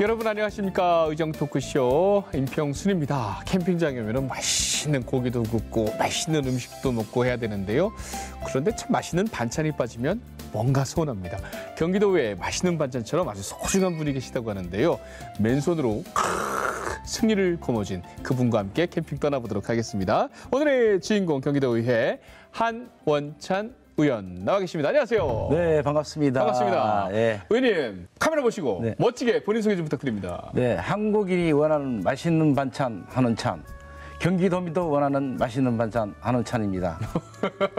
여러분 안녕하십니까. 의정 토크쇼 임평순입니다. 캠핑장에 오면 맛있는 고기도 굽고 맛있는 음식도 먹고 해야 되는데요. 그런데 참 맛있는 반찬이 빠지면 뭔가 서운합니다. 경기도 외에 맛있는 반찬처럼 아주 소중한 분이 계시다고 하는데요. 맨손으로 승리를 거머쥔 그분과 함께 캠핑 떠나보도록 하겠습니다. 오늘의 주인공 경기도의회 한원찬 의원 나와 계십니다. 안녕하세요. 네, 반갑습니다. 반갑습니다. 예. 의원님 카메라 보시고 네. 멋지게 본인 소개 좀 부탁드립니다. 네, 한국인이 원하는 맛있는 반찬 한원찬, 경기도민도 원하는 맛있는 반찬 한원찬입니다.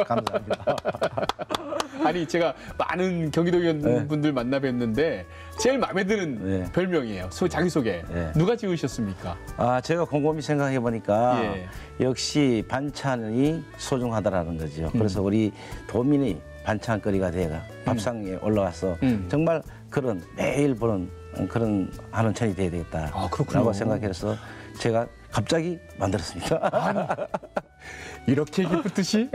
감사합니다. 아니 제가 많은 경기도 의원분들 만나 뵀는데 제일 마음에 드는 별명이에요. 자기소개. 누가 지으셨습니까? 아, 제가 곰곰이 생각해 보니까 역시 반찬이 소중하다라는 거죠. 그래서 우리 도민이 반찬거리가 돼가 밥상에 올라와서 정말 그런 매일 보는 그런 한원찬이 돼야 되겠다라고 생각해서 제가 갑자기 만들었습니다. 이렇게 기쁘듯이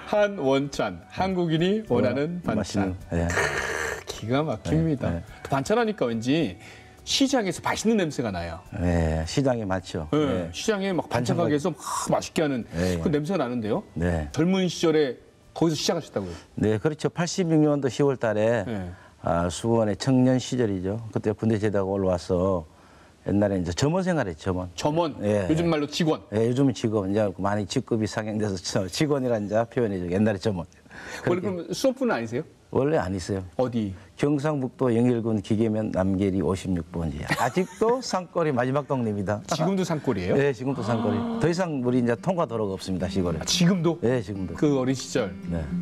한원찬, 한국인이 원하는 반찬. 기가 막힙니다. 반찬하니까 왠지 시장에서 맛있는 냄새가 나요. 네, 시장에 많죠. 네, 시장에 막 반찬 가게에서 막 맛있게 하는 그 냄새가 나는데요. 젊은 시절에 거기서 시작하셨다고요? 네, 그렇죠. 86년도 10월 달에 수원의 청년 시절이죠. 그때 군대 제대하고 올라와서 옛날에 이제 점원 생활했죠, 점원. 점원? 요즘 말로 직원? 요즘은 직원. 이제 많이 직급이 상향돼서 직원이라는 이제 표현이죠. 옛날에 점원. 원래 그럼 수업부는 아니세요? 원래 안 있어요. 어디? 경상북도 영일군 기계면 남계리 56번지야. 아직도 산골이 마지막 동네입니다. 지금도 산골이에요? 네, 지금도 산골이. 더 이상 우리 이제 통과 도로가 없습니다, 시골에. 지금도? 네, 지금도. 그 어린 시절?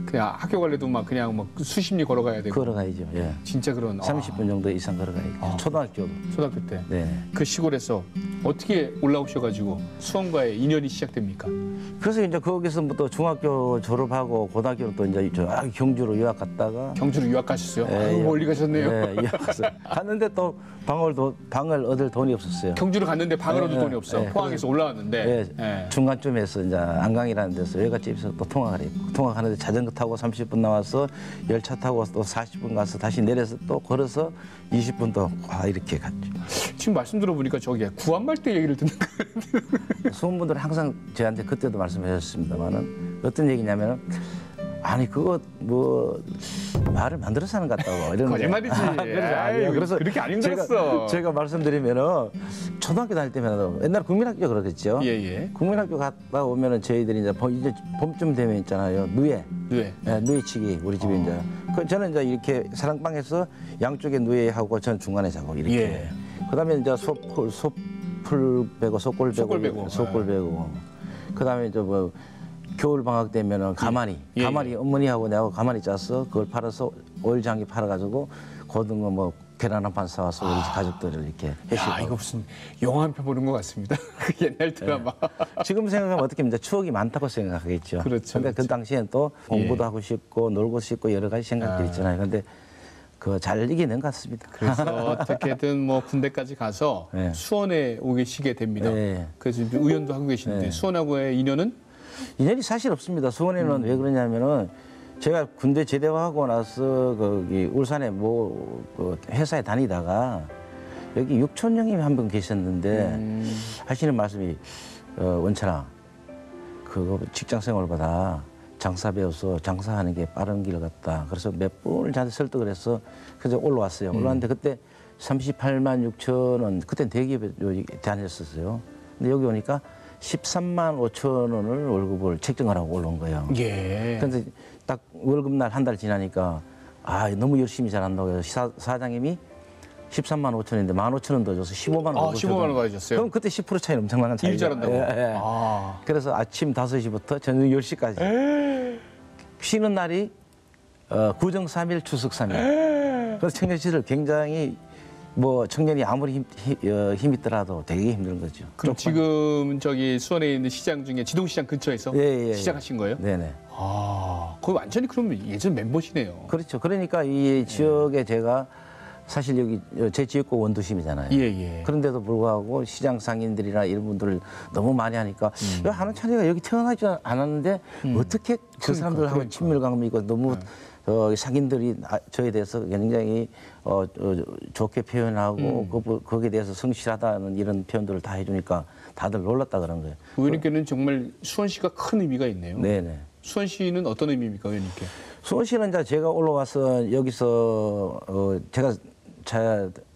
그냥 학교 갈래도 막 그냥 막 수십 리 걸어가야 되고? 걸어가야죠, 예. 진짜 그런. 30분 정도 이상 걸어가야죠. 초등학교도. 초등학교 때? 네. 그 시골에서 어떻게 올라오셔가지고 수원과의 인연이 시작됩니까? 그래서 이제 거기서부터 중학교 졸업하고 고등학교로 또 이제 경주로 유학 갔다가. 경주로 유학 가셨어요? 아유, 멀리 가셨네요. 네, 유학 갔어요. 갔는데 또 방을 얻을 돈이 없었어요. 경주로 갔는데 방을 얻을 돈이 없어. 포항에서 올라왔는데. 중간쯤에서 이제 안강이라는 데서 외갓집에서 또 통학을 했고, 통학하는데 자전거 타고 30분 나와서 열차 타고 또 40분 가서 다시 내려서 또 걸어서 20분 또 이렇게 갔죠. 지금 말씀 들어보니까 저기 구한말대 얘기를 듣는 거예요. 수원분들은 항상 저한테 그때도 말씀하셨습니다만은 어떤 얘기냐면은 아니 그거 뭐 말을 만들어서 하는 것 같다고 이런 거짓말이지. 그래서 그렇게 안 힘들었어. 제가 말씀드리면은 초등학교 다닐 때면 옛날 국민학교 그러겠죠. 국민학교 갔다 오면은 저희들이 이제 봄쯤 되면 있잖아요. 누에치기 우리 집에 이제 저는 이제 이렇게 사랑방에서 양쪽에 누에하고 전 중간에 자고 이렇게. 그다음에 이제 소풀 베고 속골 베고 그다음에 이제 뭐 겨울 방학 되면은 가마니 어머니하고 내하고 가마니 짜서 그걸 팔아서 오일장기 팔아가지고 고등어 뭐 계란 한 판 사와서 우리 가족들을 이렇게 해주고. 이거 무슨 영화 한 편 보는 것 같습니다. 옛날 드라마. 지금 생각하면 어떻게 합니까? 추억이 많다고 생각하겠죠. 그렇죠. 근데 그 당시엔 또 공부도 하고 싶고 놀고 싶고 여러 가지 생각들이 있잖아요. 근데 그거 잘 이기는 것 같습니다. 그래서 어떻게든 뭐 군대까지 가서 수원에 오 계시게 됩니다. 그래서 의원도 하고 계시는데 수원하고의 인연은? 인연이 사실 없습니다. 수원에는 왜 그러냐면은 제가 군대 제대하고 나서 거기 울산에 그 회사에 다니다가 여기 육촌 형님이 한 분 계셨는데 하시는 말씀이 원찬아 그거 직장 생활보다 장사 배워서 장사하는 게 빠른 길 같다. 그래서 몇 분을 저한테 설득을 해서 그래서 올라왔어요. 올라왔는데 그때 38만 6천 원 그때 대기업에 다녔었어요. 근데 여기 오니까 13만 5천 원을 월급을 책정을 하고 올라온 거예요. 그런데 딱 월급날 한 달 지나니까 너무 열심히 잘한다고 해서 사장님이 13만 5천 원인데 15,000원 더 줘서 15만 원. 15만 원 가져줬어요? 그럼 그때 10% 차이는 엄청난 차이죠. 일 잘한다고? 그래서 아침 5시부터 저녁 10시까지. 쉬는 날이 구정 3일, 추석 3일. 그래서 청년 시절 굉장히 뭐 청년이 아무리 힘 있더라도 되게 힘든 거죠. 그럼 지금 저기 수원에 있는 시장 중에 지동시장 근처에서 시작하신 거예요? 네네. 거의 완전히 그러면 예전 멤버시네요. 그렇죠. 그러니까 이 지역에 제가 사실 여기 제 지역구 원도심이잖아요. 그런데도 불구하고 시장 상인들이나 이런 분들을 너무 많이 하니까 한원찬이가 여기 태어나지 않았는데 어떻게 그 사람들하고 친밀감이 있고 너무 상인들이 저에 대해서 굉장히 좋게 표현하고 거기에 대해서 성실하다는 이런 표현들을 다 해주니까 다들 놀랐다 그런 거예요. 의원님께는 정말 수원시가 큰 의미가 있네요. 네네. 수원시는 어떤 의미입니까, 의원님께? 수원시는 이제 제가 올라와서 여기서 제가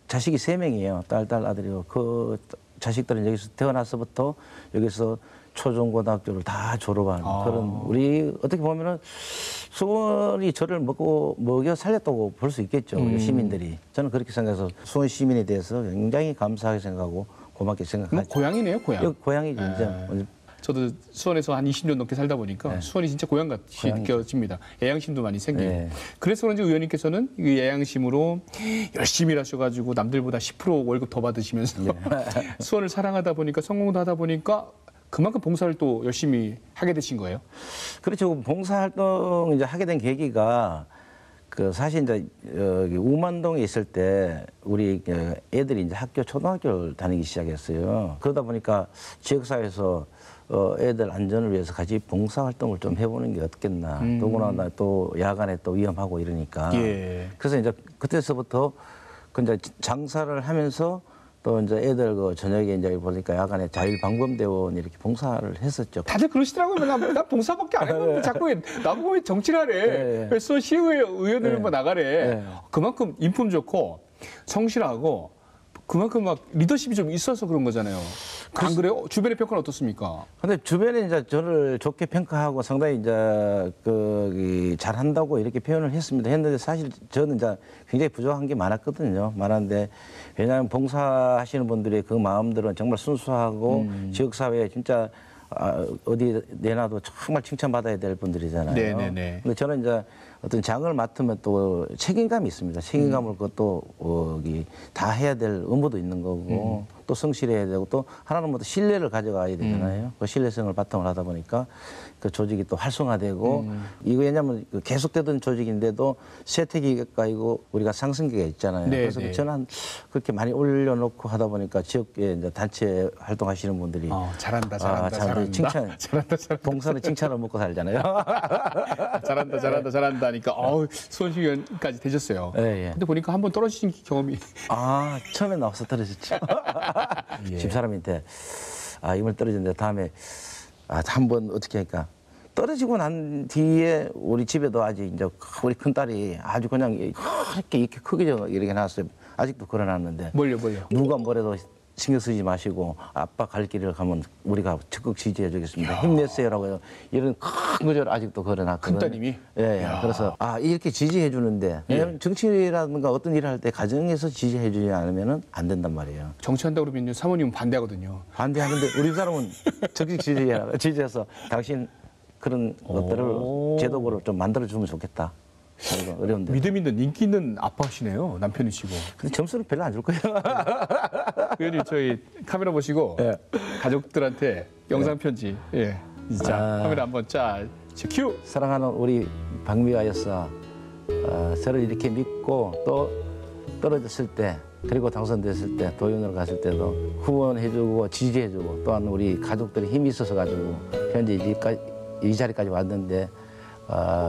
자식이 3명이에요. 딸 아들이고 그 자식들은 여기서 태어나서부터 여기서 초중 고등학교를 다 졸업한 그런 우리 어떻게 보면은 수원이 저를 먹여 살렸다고 볼 수 있겠죠. 우리 시민들이. 저는 그렇게 생각해서 수원 시민에 대해서 굉장히 감사하게 생각하고 고맙게 생각하죠. 고향이네요, 고향. 고향이죠. 이제. 저도 수원에서 한 20년 넘게 살다 보니까 수원이 진짜 고향같이 느껴집니다. 애양심도 많이 생겨요. 네. 그래서 그런지 의원님께서는 이 애양심으로 열심히 일하셔가지고 남들보다 10% 월급 더 받으시면서 수원을 사랑하다 보니까 성공도 하다 보니까 그만큼 봉사를 또 열심히 하게 되신 거예요? 그렇죠. 봉사활동 이제 하게 된 계기가 그 사실 이제 우만동에 있을 때 우리 애들이 이제 초등학교를 다니기 시작했어요. 그러다 보니까 지역사회에서 애들 안전을 위해서 같이 봉사활동을 좀 해보는 게 어떻겠나. 더구나 또 야간에 또 위험하고 이러니까. 예. 그래서 이제 그때서부터 그 이제 장사를 하면서 또 이제 애들 저녁에 이제 보니까 야간에 자율방범대원 이렇게 봉사를 했었죠. 다들 그러시더라고요. 나 봉사밖에 안 했는데 자꾸 나보고 왜 정치를 하래. 왜 수원 시의회 의원들만 나가래. 그만큼 인품 좋고 성실하고 그만큼 막 리더십이 좀 있어서 그런 거잖아요. 안 그래요? 주변의 평가는 어떻습니까? 근데 주변에 이제 저를 좋게 평가하고 상당히 이제 잘한다고 이렇게 표현을 했는데 사실 저는 이제 굉장히 부족한 게 많았거든요. 많았는데 왜냐하면 봉사하시는 분들의 그 마음들은 정말 순수하고 지역사회에 진짜 어디 내놔도 정말 칭찬받아야 될 분들이잖아요. 네네네. 근데 저는 이제 어떤 장을 맡으면 또 책임감이 있습니다. 책임감을 그것도 다 해야 될 의무도 있는 거고 또 성실해야 되고 또 하나는 뭐 신뢰를 가져가야 되잖아요. 그 신뢰성을 바탕으로 하다 보니까 그 조직이 또 활성화되고 이거 왜냐하면 계속되던 조직인데도 쇠퇴기가 있고 우리가 상승기가 있잖아요. 네, 그래서 네. 저는 그렇게 많이 올려놓고 하다 보니까 지역에 이제 단체 활동하시는 분들이 잘한다. 칭찬, 잘한다. 봉사는 칭찬을 먹고 살잖아요. 잘한다니까 수원시의원까지 되셨어요. 예. 근데 보니까 한번 떨어지신 경험이 처음에 나와서 떨어졌죠. 예. 집사람한테 이번에 떨어졌는데 다음에 한번 어떻게 할까. 떨어지고 난 뒤에 우리 집에도 아직 이제 우리 큰딸이 아주 그냥 이렇게 크게 이렇게 나왔어요. 아직도 걸어놨는데. 뭘요? 누가 뭐래도 신경 쓰지 마시고 아빠 갈 길을 가면 우리가 적극 지지해 주겠습니다. 힘내세요라고 해서 이런 큰 거를 아직도 걸어놨거든요. 큰따님이? 예. 그래서 이렇게 지지해 주는데 왜냐면 정치라든가 어떤 일을 할 때 가정에서 지지해 주지 않으면 안 된단 말이에요. 정치한다고 그러면 사모님은 반대하거든요. 반대하는데 우리 사람은 적극 지지해서 당신 그런 것들을 제도를 좀 만들어주면 좋겠다. 어려운데. 믿음 있는 인기 있는 아빠시네요. 남편이시고. 근데 점수는 별로 안 줄 거예요. 의원님 저희 카메라 보시고 가족들한테 영상 편지. 진짜 카메라 한번 큐. 사랑하는 우리 박미화 여사, 저를 이렇게 믿고 또 떨어졌을 때 그리고 당선됐을 때 도의원으로 갔을 때도 후원해주고 지지해주고 또한 우리 가족들이 힘이 있어서 가지고 현재 이 자리까지 왔는데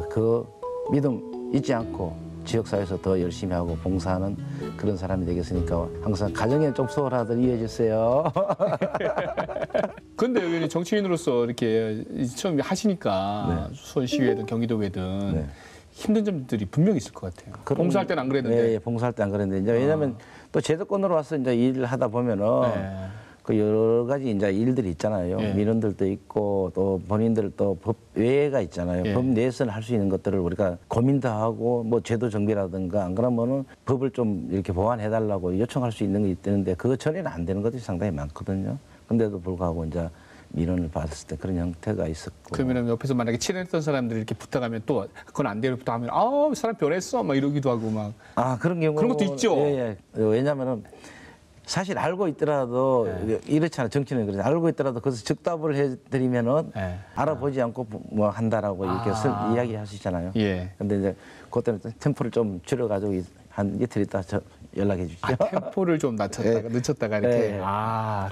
그 믿음 잊지 않고 지역사회에서 더 열심히 하고 봉사하는 그런 사람이 되겠으니까 항상 가정에 좀 소홀하들 이해해 주세요. 근데 의원님 정치인으로서 이렇게 처음 하시니까 수원시의회든 경기도회든 힘든 점들이 분명히 있을 것 같아요. 봉사할 때는 안 그랬는데. 네, 봉사할 때 안 그랬는데 이제 왜냐하면 또 제도권으로 와서 이제 일을 하다 보면은 그 여러 가지 이제 일들이 있잖아요. 민원들도 있고 또 본인들 또 법 외가 있잖아요. 법 내에서는 할 수 있는 것들을 우리가 고민도 하고 뭐 제도 정비라든가 안 그러면은 법을 좀 이렇게 보완해 달라고 요청할 수 있는 게 있는데 그거 전에는 안 되는 것들이 상당히 많거든요. 근데도 불구하고 이제 민원을 받았을 때 그런 형태가 있었고. 그러면 옆에서 만약에 친했던 사람들이 이렇게 부탁하면 또 그건 안 되는 부탁하면 사람 변했어 막 이러기도 하고 막. 그런 경우 그런 것도 있죠. 예. 왜냐면은 사실 알고 있더라도 이렇잖아요. 정치는 그래서 알고 있더라도 그래서 즉답을 해드리면은 알아보지 않고 뭐 한다라고 이렇게 이야기할 수 있잖아요. 근데 이제 그때는 템포를 좀 줄여가지고 한 이틀 있다 연락해 주시죠. 템포를 좀 늦췄다가 이렇게.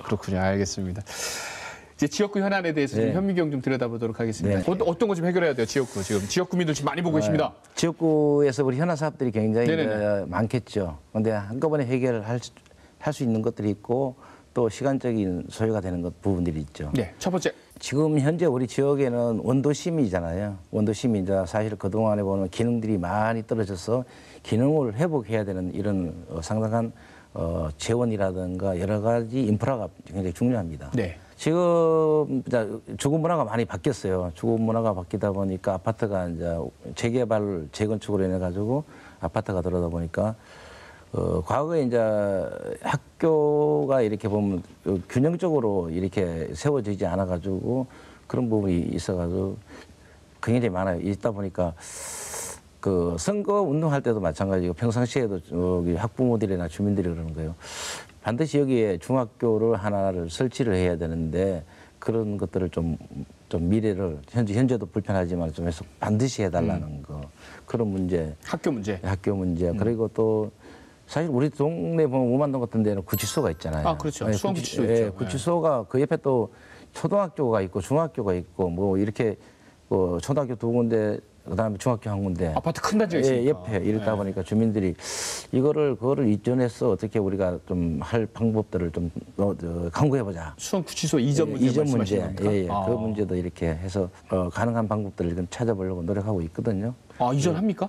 그렇군요. 알겠습니다. 이제 지역구 현안에 대해서 좀 현미경 좀 들여다보도록 하겠습니다. 어떤 거 좀 해결해야 돼요, 지역구 지금 지역 구민들 지금 많이 보고 계십니다. 지역구에서 우리 현안 사업들이 굉장히 네네네. 많겠죠. 그런데 한꺼번에 해결할 수 있는 것들이 있고 또 시간적인 소요가 되는 부분들이 있죠. 네, 첫 번째. 지금 현재 우리 지역에는 원도심이잖아요. 원도심이자 사실 그동안에 보면 기능들이 많이 떨어져서 기능을 회복해야 되는 이런 상당한 재원이라든가 여러 가지 인프라가 굉장히 중요합니다. 네. 지금 주거 문화가 많이 바뀌었어요. 주거 문화가 바뀌다 보니까 아파트가 이제 재개발, 재건축으로 인해 가지고 아파트가 들어다 보니까 과거에 이제 학교가 이렇게 보면 균형적으로 이렇게 세워지지 않아 가지고 그런 부분이 있어 가지고 굉장히 많아요. 있다 보니까 그 선거 운동할 때도 마찬가지고 평상시에도 여기 학부모들이나 주민들이 그러는 거예요. 반드시 여기에 중학교를 하나를 설치를 해야 되는데 그런 것들을 좀 미래를 현재도 불편하지만 좀 해서 반드시 해달라는 거 그런 문제. 학교 문제. 학교 문제. 그리고 또 사실 우리 동네 보면 우만동 같은 데는 구치소가 있잖아요. 아, 그렇죠. 수원 구치소 있죠. 예, 구치소가 그 옆에 또 초등학교가 있고 중학교가 있고 뭐 이렇게 초등학교 2군데 그다음에 중학교 1군데 아파트 큰 단지가 있으니까. 옆에 이러다 보니까 주민들이 그거를 이전해서 어떻게 우리가 좀 할 방법들을 좀 강구해 보자. 수원 구치소 이전 문제 이전 문제, 말씀하시는 겁니까? 그 문제도 이렇게 해서 가능한 방법들을 좀 찾아보려고 노력하고 있거든요. 아, 이전합니까?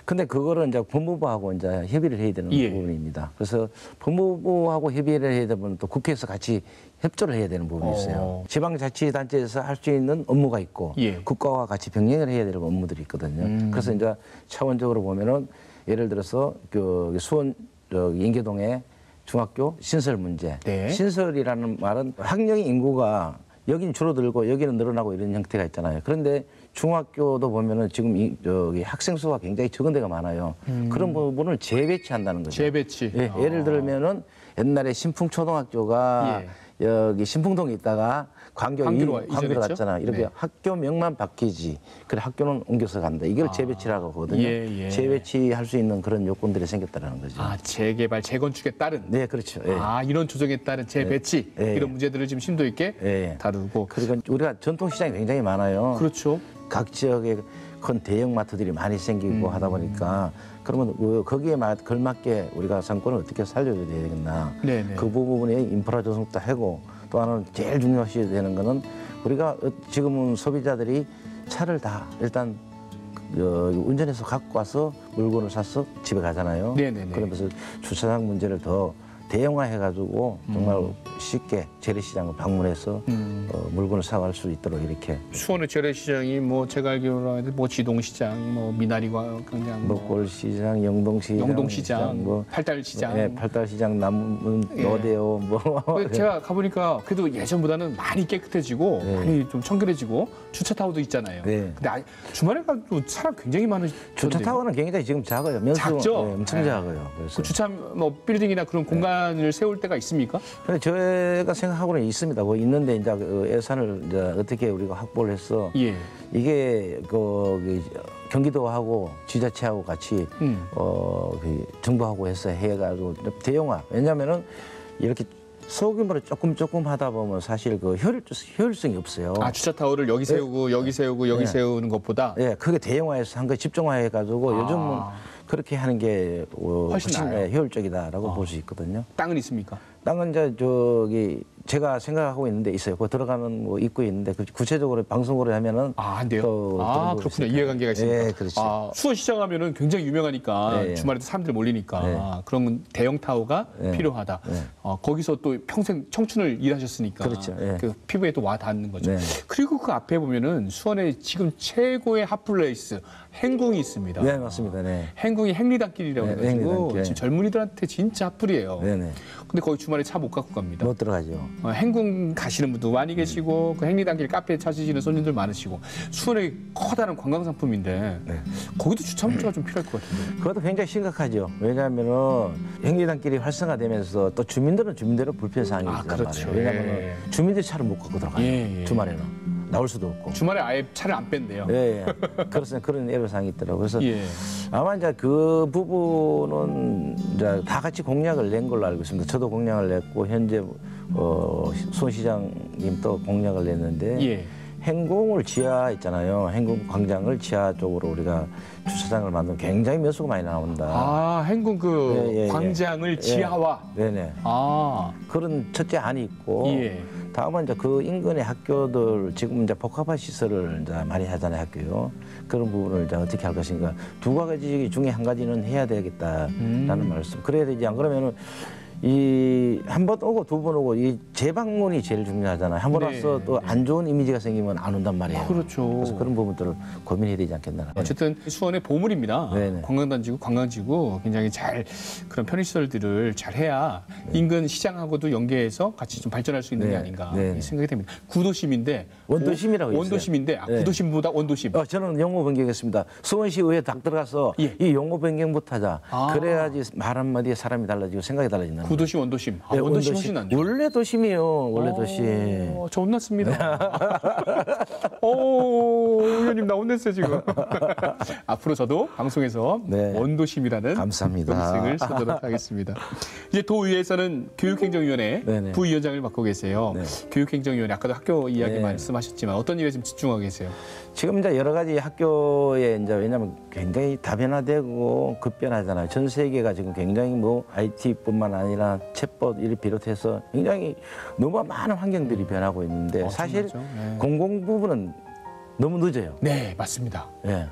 근데 그거를 이제 법무부하고 이제 협의를 해야 되는 부분입니다. 그래서 법무부하고 협의를 해야 되면 또 국회에서 같이 협조를 해야 되는 부분이 있어요. 지방자치단체에서 할 수 있는 업무가 있고 국가와 같이 병행을 해야 되는 업무들이 있거든요. 그래서 이제 차원적으로 보면은 예를 들어서 그 수원 인계동의 중학교 신설 문제. 네. 신설이라는 말은 학령 인구가 여기는 줄어들고 여기는 늘어나고 이런 형태가 있잖아요. 그런데 중학교도 보면은 지금 여기 학생 수가 굉장히 적은 데가 많아요. 그런 부분을 재배치한다는 거죠. 재배치. 예, 예를 들면은 옛날에 신풍초등학교가 여기 신풍동에 있다가 광교로 갔잖아. 이렇게 학교명만 바뀌지. 그래 학교는 옮겨서 간다. 이걸 재배치라고 하거든요. 재배치할 수 있는 그런 요건들이 생겼다는 거죠. 아, 재개발, 재건축에 따른. 네, 그렇죠. 아, 이런 조정에 따른 재배치 이런 문제들을 지금 심도 있게 다루고. 그러니까 우리가 전통시장이 굉장히 많아요. 그렇죠. 각 지역에 큰 대형마트들이 많이 생기고 하다 보니까 그러면 거기에 걸맞게 우리가 상권을 어떻게 살려줘야 되겠나. 그 부분에 인프라 조성도 하고 또 하나는 제일 중요시 되는 거는 우리가 지금은 소비자들이 차를 다 일단 운전해서 갖고 와서 물건을 사서 집에 가잖아요. 그러면서 주차장 문제를 더 대형화해가지고 정말 쉽게 재래시장을 방문해서 물건을 사갈 수 있도록 이렇게. 수원의 재래시장이 뭐 제가 알기로는 뭐 지동시장, 뭐 미나리과 그냥 목골시장, 영동시장, 뭐 팔달시장, 네, 팔달시장, 남문, 노대오 뭐. 제가 가보니까 그래도 예전보다는 많이 깨끗해지고 많이 좀 청결해지고 주차 타워도 있잖아요. 근데 주말에 가도 사람 굉장히 많은. 주차 타워는 굉장히 지금 작아요. 작죠? 엄청 작아요. 그래서 그 주차 뭐 빌딩이나 그런 공간을 세울 때가 있습니까? 근데 저희가 생각하고는 있습니다. 뭐 있는데 이제 예산을 이제 어떻게 우리가 확보를 해서 이게 경기도하고 지자체하고 같이 정부하고 해서 해가지고 대형화. 왜냐하면은 이렇게 소규모로 조금 하다 보면 사실 그 효율성이 없어요. 아, 주차 타워를 여기 세우고 여기 세우고 여기 세우는 것보다. 그게 대형화해서 한 거 집중화해가지고 요즘은 그렇게 하는 게 훨씬 효율적이다라고 볼 수 있거든요. 땅은 있습니까? 땅은 이제 제가 생각하고 있는데 있어요. 그 들어가는 뭐 입구에 있는데 구체적으로 방송으로 하면은 안 돼요. 그렇군요. 이해관계가 있습니다. 그렇죠. 수원시장 하면은 굉장히 유명하니까 주말에도 사람들 몰리니까 그런 대형 타워가 필요하다. 거기서 또 평생 청춘을 일하셨으니까 그렇죠. 그 피부에 또 와 닿는 거죠. 그리고 그 앞에 보면은 수원의 지금 최고의 핫플레이스 행궁이 있습니다. 네, 맞습니다. 행궁이 행리단길이라고 해가지고 지금 젊은이들한테 진짜 핫플이에요. 근데 거기 주말에 차 못 갖고 갑니다. 못 들어가죠. 행궁 가시는 분도 많이 계시고 그 행리단길 카페 찾으시는 손님들 많으시고 수원의 커다란 관광 상품인데 거기도 주차 문제가 좀 필요할 것 같은데. 그것도 굉장히 심각하죠. 왜냐하면은 행리단길이 활성화되면서 또 주민들은 주민대로 불편 사항이 있단 그렇죠. 말이에요. 왜냐하면 주민들이 차를 못 갖고 들어가요. 주말에는. 나올 수도 없고. 주말에 아예 차를 안 뺀대요. 그래서 그런 애로사항이 있더라고요. 그래서 아마 이제 그 부분은 이제 다 같이 공약을 낸 걸로 알고 있습니다. 저도 공약을 냈고 현재 손 시장님 또 공약을 냈는데 예. 행궁을 지하 있잖아요. 행궁 광장을 지하 쪽으로 우리가 주차장을 만들면 굉장히 매수가 많이 나온다. 아, 행궁 그 예, 예, 광장을 예. 지하화. 네네. 아, 그런 첫째 안이 있고 예. 다음은 이제 그 인근의 학교들 지금 이제 복합화 시설을 이제 많이 하잖아요, 학교요. 그런 부분을 이제 어떻게 할 것인가. 두 가지 중에 한 가지는 해야 되겠다라는 말씀. 그래야 되지 안 그러면은 이 한 번 오고 두 번 오고 이 재방문이 제일 중요하잖아요. 한 번 네, 와서 또 안 좋은 이미지가 생기면 안 온단 말이에요. 그렇죠. 그래서 그런 부분들을 고민해야 되지 않겠나. 어쨌든 수원의 보물입니다. 네네. 관광단지고 관광지고 굉장히 잘 그런 편의시설들을 잘 해야 인근 시장하고도 연계해서 같이 좀 발전할 수 있는 게 네. 아닌가 네. 생각이 됩니다. 구도심인데 원도심이라고 있어요. 원도심인데 네. 구도심보다 원도심. 저는 용어 변경했습니다. 수원시의회 딱 들어가서 예. 이 용어 변경부터 하자. 아. 그래야지 말 한마디에 사람이 달라지고 생각이 달라진다. 구도심 원도심. 아, 네, 원도심 훨씬 낫네요. 원래 도심이요. 원래 도심. 저 혼났습니다. 오, 의원님 나 혼냈어요 지금. 앞으로 저도 방송에서 네. 원도심이라는 감사합니다. 명칭을 쓰도록 하겠습니다. 이제 도의회에서는 교육행정위원회 네네. 부위원장을 맡고 계세요. 네. 교육행정위원회 아까도 학교 이야기 네. 말씀하셨지만 어떤 일에 지금 집중하고 계세요? 지금 이제 여러 가지 학교에 이제 왜냐하면 굉장히 다변화되고 급변하잖아요. 전 세계가 지금 굉장히 뭐 IT뿐만 아니라 챗봇 이를 비롯해서 굉장히 너무 많은 환경들이 변하고 있는데 사실 엄청나죠. 네. 공공 부분은 너무 늦어요. 네, 맞습니다. 예. 네.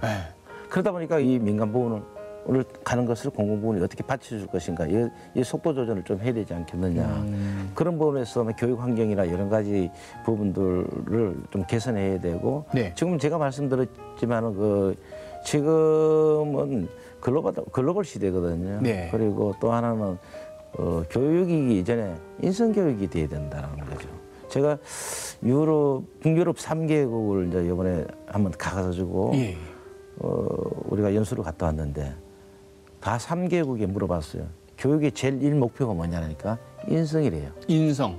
그러다 보니까 이 민간 부분을 가는 것을 공공 부분이 어떻게 받쳐줄 것인가 이 속도 조절을 좀 해야 되지 않겠느냐 그런 부분에서 교육 환경이나 여러 가지 부분들을 좀 개선해야 되고 네. 지금 제가 말씀드렸지만은 그 지금은 글로벌 시대거든요. 네. 그리고 또 하나는 교육이기 이전에 인성 교육이 돼야 된다는 거죠. 제가 북유럽 3개국을 이제 이번에 한번 가가지고 예. 우리가 연수를 갔다 왔는데 다 3개국에 물어봤어요. 교육의 제일 1목표가 뭐냐니까 인성이래요. 인성.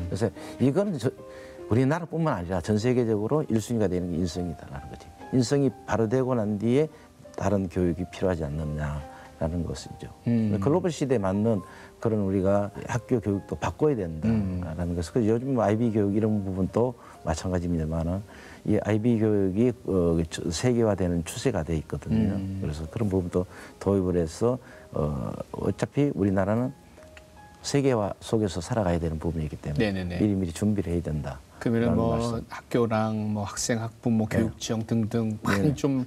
그래서 이거는 우리나라뿐만 아니라 전 세계적으로 1순위가 되는 게 인성이다라는 거지. 인성이 바로 되고 난 뒤에 다른 교육이 필요하지 않느냐라는 것이죠. 글로벌 시대에 맞는 그런 우리가 학교 교육도 바꿔야 된다라는 것을. 그래서 요즘 IB 교육 이런 부분도 마찬가지입니다만은 이 IB 교육이 세계화되는 추세가 돼 있거든요. 그래서 그런 부분도 도입을 해서 어차피 우리나라는 세계화 속에서 살아가야 되는 부분이기 때문에 네네네. 미리미리 준비를 해야 된다. 그러면 뭐 말씀. 학교랑 뭐 학생, 학부, 뭐 교육 지형 등등 많이 네. 좀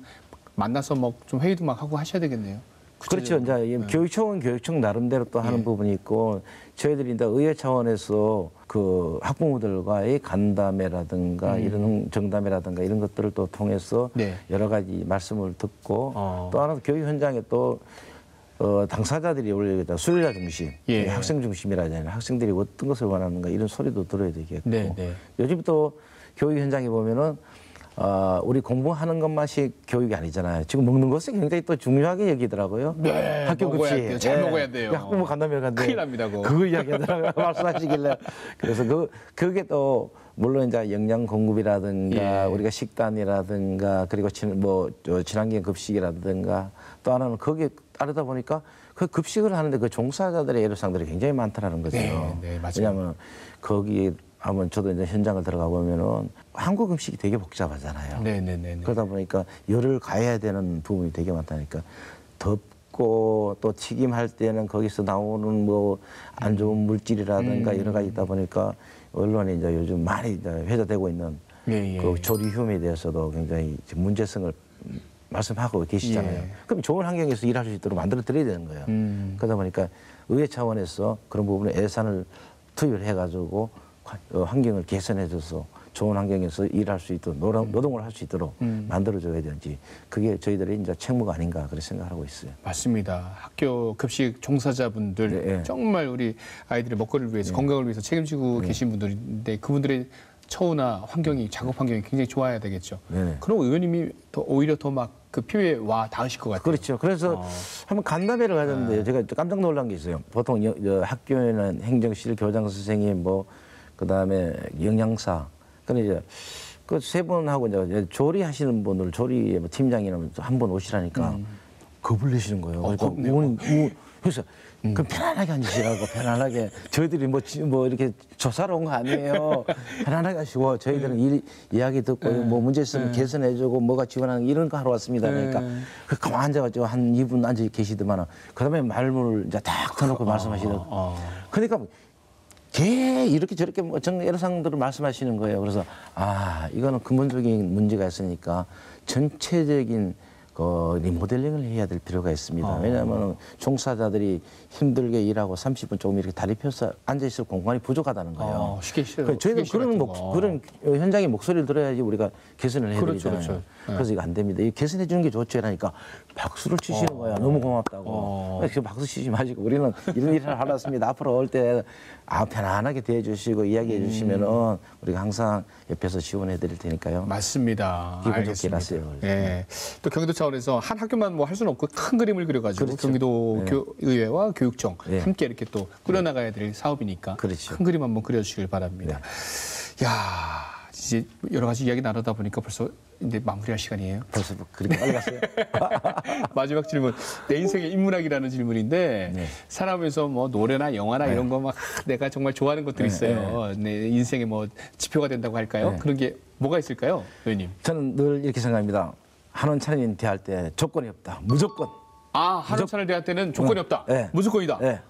만나서 뭐 좀 회의도 막 하고 하셔야 되겠네요. 그렇죠. 이제 교육청은 교육청 나름대로 또 하는 예. 부분이 있고 저희들이 이제 의회 차원에서 그 학부모들과의 간담회라든가 이런 정담회라든가 이런 것들을 또 통해서 네. 여러 가지 말씀을 듣고 또 하나 교육 현장에 또 당사자들이 원래 수요자 중심, 예. 학생 중심이라 하잖아요. 학생들이 어떤 것을 원하는가 이런 소리도 들어야 되겠고 네, 네. 요즘 또 교육 현장에 보면은 우리 공부하는 것만이 교육이 아니잖아요. 지금 먹는 것을 굉장히 또 중요하게 여기더라고요. 네, 학교 먹어야 급식. 돼요. 잘 먹어야 돼요. 학부모 간담회 간데 큰일 납니다, 그거. 그거 이야기하더라고요. 말씀하시길래. 그래서 그게 또 물론 이제 영양 공급이라든가 예. 우리가 식단이라든가 그리고 친환경 급식이라든가 또 하나는 거기에 따르다 보니까 그 급식을 하는데 그 종사자들의 애로사항들이 굉장히 많다라는 거죠. 네, 네, 맞아요. 왜냐하면 거기 하면 저도 이제 현장을 들어가 보면은 한국 음식이 되게 복잡하잖아요. 네네네. 그러다 보니까 열을 가해야 되는 부분이 되게 많다니까 덥고 또 튀김할 때는 거기서 나오는 뭐 안 좋은 물질이라든가 여러 가지 있다 보니까 언론에 이제 요즘 많이 이제 회자되고 있는 예, 예. 그 조리휴에 대해서도 굉장히 지금 문제성을 말씀하고 계시잖아요. 예. 그럼 좋은 환경에서 일할 수 있도록 만들어 드려야 되는 거예요. 그러다 보니까 의회 차원에서 그런 부분에 예산을 투입을 해가지고 환경을 개선해줘서 좋은 환경에서 일할 수 있도록 노동을 할 수 있도록 만들어줘야 되는지 그게 저희들의 이제 책무가 아닌가 그렇게 생각하고 있어요. 맞습니다. 학교 급식 종사자분들 네. 정말 우리 아이들의 먹거리를 위해서 건강을 위해서 책임지고 계신 분들인데 그분들의 처우나 환경이 작업 환경이 굉장히 좋아야 되겠죠. 네. 그럼 의원님이 오히려 더 막 그 피부에 와 닿으실 것 같아요. 그렇죠. 그래서 한번 간담회를 가졌는데 제가 깜짝 놀란 게 있어요. 보통 학교에는 행정실, 교장 선생님, 뭐 그다음에 영양사, 근데 이제 그 세 분하고 이제 조리하시는 분들 조리 팀장이나 한 번 오시라니까 겁을 내시는 거예요. 그러니까 겁내요? 그래서 그럼 편안하게 앉으시라고 편안하게 저희들이 뭐 이렇게 조사로 온 거 아니에요. 편안하게 하시고 저희들은 이야기 듣고 뭐 문제 있으면 개선해주고 뭐가 지원하는 이런 거 하러 왔습니다. 그러니까 가만 앉아가지고 한 2분 앉아 계시더만은 그다음에 말문을 이제 딱 터놓고 말씀하시더라고. 그러니까 이렇게 저렇게 뭐 여러 상들을 말씀하시는 거예요. 그래서 이거는 근본적인 문제가 있으니까 전체적인 리모델링을 해야 될 필요가 있습니다. 왜냐하면 종사자들이 힘들게 일하고 30분 조금 이렇게 다리 펴서 앉아있을 공간이 부족하다는 거예요. 쉽게 저희는 그런 현장의 목소리를 들어야지 우리가 개선을 해드리잖아요. 그렇죠. 그래서 이거 안 됩니다. 개선해 주는 게 좋죠. 이러니까 박수를 치시는 거야. 너무 고맙다고. 그래서 박수 치지 마시고 우리는 이런 일을 하러 왔습니다. 앞으로 올 때 편안하게 대해주시고 이야기해 주시면은 우리가 항상 옆에서 지원해 드릴 테니까요. 맞습니다. 기분 좋게 일하세요. 예. 또 경기도 차원에서 한 학교만 뭐 할 수는 없고 큰 그림을 그려가지고 그렇죠. 경기도 의회와 교육청 네. 함께 이렇게 또 꾸려나가야 될 사업이니까 그렇죠. 큰 그림 한번 그려주시길 바랍니다. 야, 이제 여러 가지 이야기 나누다 보니까 벌써 이제 마무리할 시간이에요. 벌써 그렇게 빨리 갔어요? 마지막 질문. 내 인생의 인문학이라는 질문인데 네. 살아오면서 뭐 노래나 영화나 이런 거 막 내가 정말 좋아하는 것들이 있어요. 내 인생의 뭐 지표가 된다고 할까요? 그런 게 뭐가 있을까요, 의원님? 저는 늘 이렇게 생각합니다. 한원찬이 대할 때 조건이 없다. 무조건. 한원찬을 대할 때는 조건이 없다. 네. 무조건이다. 네.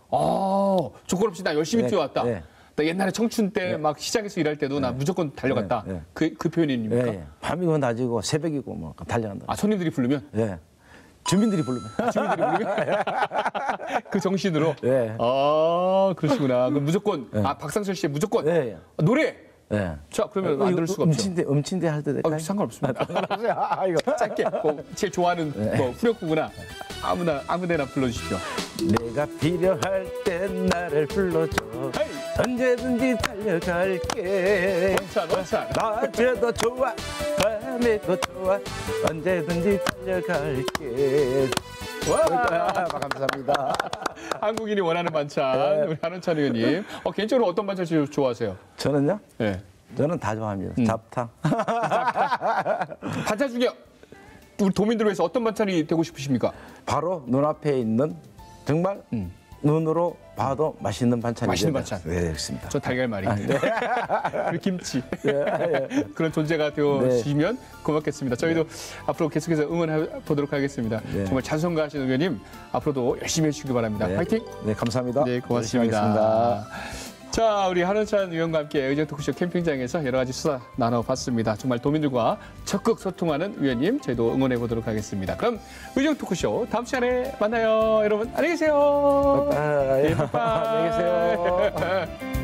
조건 없이 나 열심히 네. 뛰어왔다. 네. 나 옛날에 청춘 때 막 시장에서 일할 때도 나 무조건 달려갔다. 네. 그 표현입니까? 예. 밤이고 낮이고 새벽이고 뭐 달려간다. 손님들이 부르면? 예. 주민들이 부르면. 주민들이 부르면? 그 정신으로? 예. 그러시구나. 그럼 무조건, 박상철 씨의 무조건. 예. 노래! 예. 자, 그러면 안 들을 수가 없죠. 음친대 할 때 될까요? 상관없습니다. 이거. 짧게, 제일 좋아하는 후렴구구나. 아무데나 불러주십시오. 내가 필요할 때 나를 불러줘. 헤이! 언제든지 달려갈게. 원찬. 낮에도 좋아, 밤에도 좋아. 언제든지 달려갈게. 감사합니다. 한국인이 원하는 반찬, 우리 한원찬 의원님. 개인적으로 어떤 반찬 제일 좋아하세요? 저는요? 네. 저는 다 좋아합니다. 잡탕. 반찬 중에 우리 도민들을 위해서 어떤 반찬이 되고 싶으십니까? 바로 눈앞에 있는 정말 눈으로 봐도 맛있는 반찬이 맛있는 반찬. 네, 그렇습니다. 저 달걀말이. 그리고 김치. 예. 그런 존재가 되어주시면 고맙겠습니다. 저희도 앞으로 계속해서 응원해 보도록 하겠습니다. 네. 정말 자선가하신 의원님 앞으로도 열심히 해주시기 바랍니다. 네. 화이팅! 네, 감사합니다. 네, 고맙습니다. 열심히 하겠습니다. 자, 우리 한원찬 의원과 함께 의정 토크쇼 캠핑장에서 여러 가지 수다 나눠봤습니다. 정말 도민들과 적극 소통하는 의원님 저희도 응원해 보도록 하겠습니다. 그럼 의정 토크쇼 다음 시간에 만나요. 여러분 안녕히 계세요. 빠이빠이. 예, 빠이빠이. 안녕히 계세요.